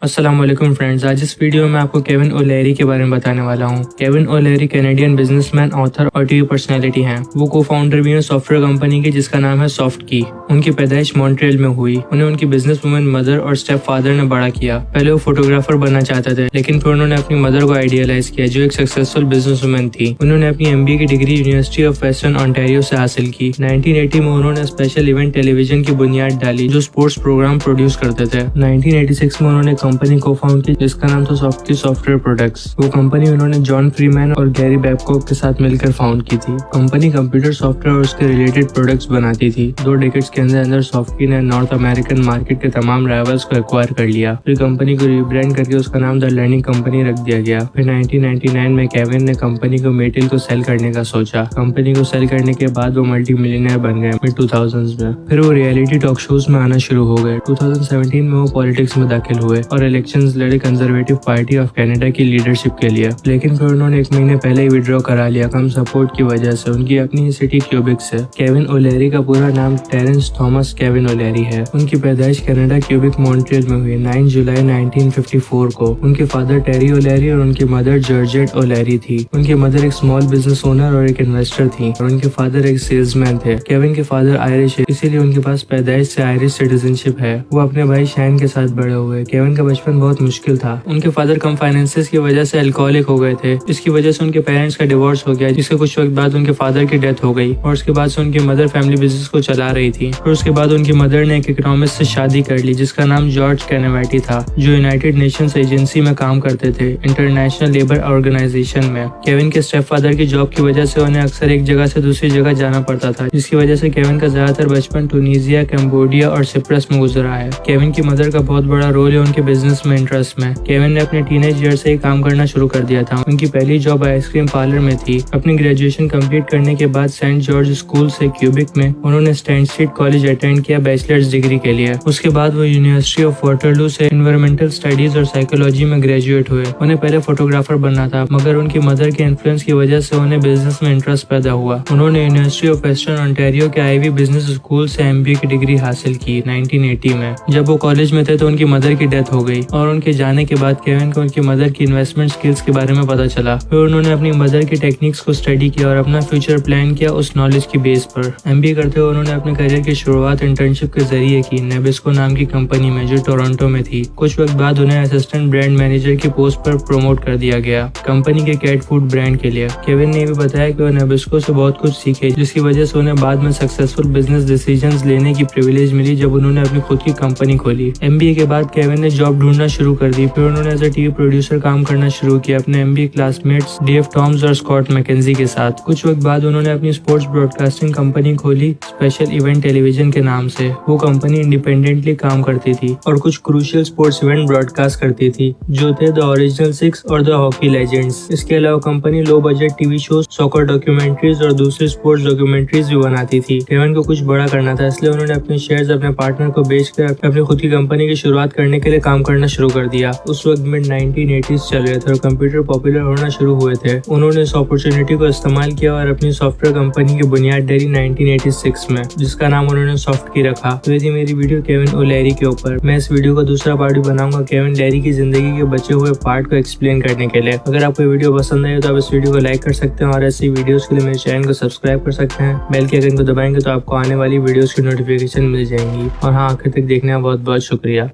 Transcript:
अस्सलाम वालेकुम फ्रेंड्स। आज इस वीडियो में आपको केविन ओलेरी के बारे में बताने वाला हूँ। केविन ओलेरी कैनेडियन बिजनेसमैन, ऑथर और टीवी पर्सनैलिटी हैं। वो को फाउंडर भी हैं सॉफ्टवेयर कंपनी की जिसका नाम है सॉफ्टकी। उनकी पैदाइश मॉन्ट्रियल में हुई। उन्हें उनकी बिजनेस वुमन मदर और स्टेप फादर ने बड़ा किया। पहले वो फोटोग्राफर बनना चाहते थे, लेकिन फिर उन्होंने अपनी मदर को आइडियलाइज किया जो एक सक्सेसफुल बिजनेस वुमन थी। उन्होंने अपनी MBA की degree university of western Ontario से हासिल की। 1980 में उन्होंने स्पेशल इवेंट टेलीविजन की बुनियाद डाली जो स्पोर्ट्स प्रोग्राम प्रोड्यूस करते थे। 1986 में उन्होंने कंपनी को फाउंड की जिसका नाम था सॉफ्टकी सॉफ्टवेयर प्रोडक्ट्स। वो कंपनी उन्होंने जॉन फ्रीमैन और गैरी बैबकॉक के साथ मिलकर फाउंड की थी। कंपनी कंप्यूटर सॉफ्टवेयर और उसके रिलेटेड प्रोडक्ट्स बनाती थी। 2 डेकेड्स के अंदर सॉफ्टकी ने नॉर्थ अमेरिकन मार्केट के तमाम राइवल्स को एक्वायर कर लिया। फिर कंपनी को रीब्रांड करके उसका नाम द लर्निंग कंपनी रख दिया गया। फिर 1999 में केविन ने कंपनी को मेटेल को सेल करने का सोचा। कंपनी को सेल करने के बाद वो मल्टी मिलियनर बन गए मिड 2000s में। फिर वो रियलिटी टॉक शोज में आना शुरू हो गए। 2017 में वो पॉलिटिक्स में दाखिल हुए और इलेक्शंस लड़े कंजर्वेटिव पार्टी ऑफ कनाडा की लीडरशिप के लिए। लेकिन फिर उन्होंने 1 महीने पहले ही विड्रॉ करा लिया कम सपोर्ट की वजह से। उनकी अपनी ही सिटी क्यूबिक से। केविन ओलेरी का पूरा नाम टेरेंस थॉमस केविन ओलेरी है। उनकी पैदाइश कनाडा क्यूबिक मॉन्ट्रियल में हुई 9 जुलाई 1954 को। उनके फादर टेरी ओलेरी और उनकी मदर जॉर्जेट ओलेरी थी। उनकी मदर एक स्मॉल बिजनेस ओनर और एक इन्वेस्टर थी और उनके फादर एक सेल्समैन थे। केविन के फादर आयरिश है, इसीलिए उनके पास पैदाइश से आयरिश सिटीजनशिप है। वो अपने भाई शैन के साथ बड़े हुए। केविन का बचपन बहुत मुश्किल था। उनके फादर कम फाइनेंसेस की वजह से अल्कोहलिक हो गए थे। इसकी वजह से उनके पेरेंट्स का डिवोर्स हो गया, जिसके कुछ वक्त बाद उनके फादर की डेथ हो गई और उसके बाद से उनकी मदर फैमिली बिजनेस को चला रही थी। फिर उसके बाद उनकी मदर ने एक इकोनॉमिस्ट से शादी कर ली जिसका नाम जॉर्ज कैनेवेटी था, जो यूनाइटेड नेशंस एजेंसी में काम करते थे, इंटरनेशनल लेबर ऑर्गेनाइजेशन में। केविन के स्टेप फादर की जॉब की वजह से उन्हें अक्सर एक जगह से दूसरी जगह जाना पड़ता था, जिसकी वजह से केविन का ज्यादातर बचपन टूनीजिया, कैम्बोडिया और सिप्रस में गुजरा है। केविन की मदर का बहुत बड़ा रोल है उनके बिजनेस में इंटरेस्ट में। केविन ने अपने टीनेज ईयर से ही काम करना शुरू कर दिया था। उनकी पहली जॉब आइसक्रीम पार्लर में थी। अपनी ग्रेजुएशन कंप्लीट करने के बाद सेंट जॉर्ज स्कूल से क्यूबिक में उन्होंने स्टैंड स्ट्रीट कॉलेज अटेंड किया बैचलर्स डिग्री के लिए। उसके बाद वो यूनिवर्सिटी ऑफ वाटरलू से एनवायरमेंटल स्टडीज और साइकोलॉजी में ग्रेजुएट हुए। उन्हें पहले फोटोग्राफर बनना था, मगर उनकी मदर के इन्फ्लुएंस की वजह से उन्हें बिजनेस में इंटरेस्ट पैदा हुआ। उन्होंने यूनिवर्सिटी ऑफ वेस्टर्न ऑन्टेरियो के आईवी बिजनेस स्कूल से MBA की डिग्री हासिल की 1980 में। जब वो कॉलेज में थे तो उनकी मदर की डेथ हो गई और उनके जाने के बाद केविन को उनकी मदर की इन्वेस्टमेंट स्किल्स के बारे में पता चला। फिर उन्होंने अपनी मदर की टेक्निक्स को स्टडी किया और अपना फ्यूचर प्लान किया उस नॉलेज की बेस पर। MBA करते हुए उन्होंने अपने करियर की शुरुआत इंटर्नशिप के जरिए की नेबिस्को नाम की कंपनी में जो टोरंटो में थी। कुछ वक्त बाद उन्हें असिस्टेंट ब्रांड मैनेजर की पोस्ट पर प्रमोट कर दिया गया कंपनी के कैट फूड ब्रांड के लिए। केविन ने भी बताया कि वो नेबिस्को से बहुत कुछ सीखे, जिसकी वजह से उन्हें बाद में सक्सेसफुल बिजनेस डिसीजंस लेने की प्रिविलेज मिली जब उन्होंने अपनी खुद की कंपनी खोली। MBA के बाद केविन ने जॉब ढूंढना शुरू कर दी। फिर उन्होंने एज ए टीवी प्रोड्यूसर काम करना शुरू किया अपने MBA क्लासमेट्स डेव टॉम्स और स्कॉट मैकेंजी के साथ। कुछ वक्त बाद उन्होंने अपनी स्पोर्ट्स ब्रॉडकास्टिंग कंपनी खोली स्पेशल इवेंट टेलीविजन के नाम से। वो कंपनी इंडिपेंडेंटली काम करती थी और कुछ क्रूशियल स्पोर्ट्स इवेंट ब्रॉडकास्ट करती थी जो थे द ओरिजिनल 6 और द हॉकी लेजेंड्स। इसके अलावा company low budget TV shows, soccer documentaries और दूसरी स्पोर्ट्स डॉक्यूमेंट्रीज भी बनाती थी। केविन को कुछ बड़ा करना था, इसलिए उन्होंने अपने शेयर्स अपने पार्टनर को बेचकर अपनी खुद की कंपनी की शुरुआत करने के लिए काम करना शुरू कर दिया। उस वक्त मिड 1980s चल रहे थे और कंप्यूटर पॉपुलर होना शुरू हुए थे। उन्होंने इस अपॉर्चुनिटी को इस्तेमाल किया और अपनी सॉफ्टवेयर कंपनी की बुनियाद डाली 1986 में, जिसका नाम उन्होंने सॉफ्टकी रखा। तो ये थी मेरी वीडियो केविन ओलेरी के ऊपर। मैं इस वीडियो का दूसरा पार्ट भी बनाऊंगा केविन ओलेरी की जिंदगी के बचे हुए पार्ट को एक्सप्लेन करने के लिए। अगर आपको वीडियो पसंद आए तो आप इस वीडियो को लाइक कर सकते हैं और ऐसी वीडियोस के लिए मेरे चैनल को सब्सक्राइब कर सकते हैं। बेल के आइकन को दबाएंगे तो आपको आने वाली वीडियोस की नोटिफिकेशन मिल जाएंगी। और हाँ, आखिर तक देखने का बहुत बहुत शुक्रिया।